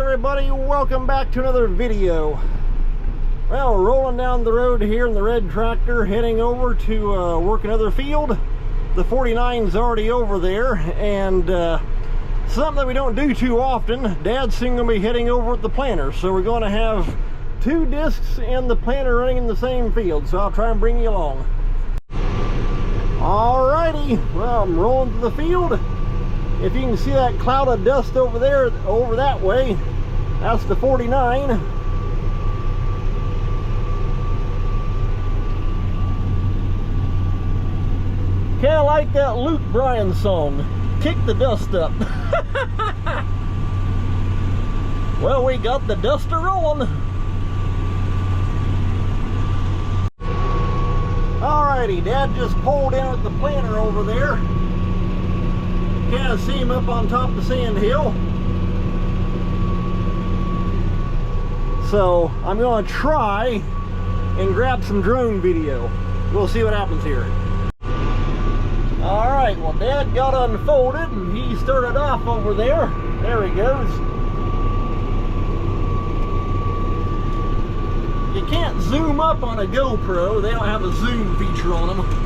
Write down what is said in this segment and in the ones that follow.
everybody, welcome back to another video. Well, rolling down the road here in the red tractor, heading over to work another field. The 49's already over there, and something that we don't do too often, Dad's soon going to be heading over with the planter, so we're going to have two discs and the planter running in the same field, so I'll try and bring you along. Alrighty, well, I'm rolling to the field. If you can see that cloud of dust over there, over that way, that's the 49. Kind of like that Luke Bryan song, Kick the Dust Up. Well, we got the duster rolling. Alrighty, Dad just pulled in with the planter over there. Kind of see him up on top of the sand hill. So I'm going to try and grab some drone video. We'll see what happens here. Alright, well, Dad got unfolded and he started off over there. There he goes. You can't zoom up on a GoPro. They don't have a zoom feature on them.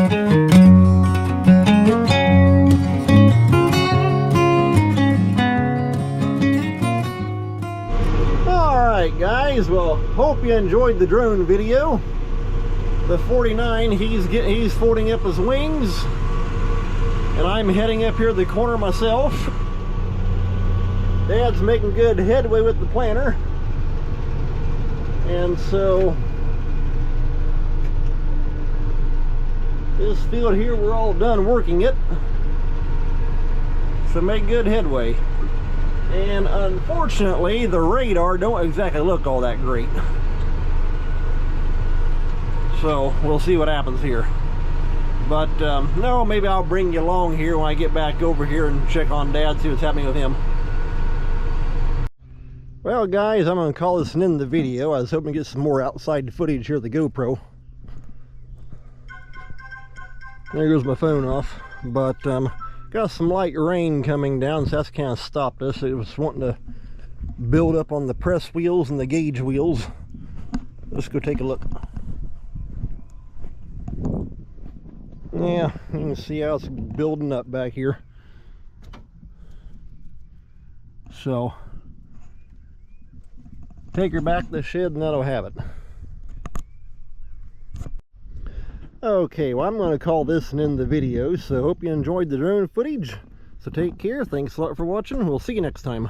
Alright guys, well, hope you enjoyed the drone video. The 49, he's folding up his wings, and I'm heading up here to the corner myself. Dad's making good headway with the planter, and so this field here, we're all done working it, so make good headway. And unfortunately, the radar don't exactly look all that great. So we'll see what happens here. But no, maybe I'll bring you along here when I get back over here and check on Dad, see what's happening with him. Well guys, I'm going to call this an end of the video. I was hoping to get some more outside footage here with the GoPro. There goes my phone off. But got some light rain coming down, so that's kind of stopped us. It was wanting to build up on the press wheels and the gauge wheels. Let's go take a look. Yeah, you can see how it's building up back here. So take her back to the shed and that'll have it. Okay, well, I'm going to call this an end of the video, so hope you enjoyed the drone footage. So take care, thanks a lot for watching, we'll see you next time.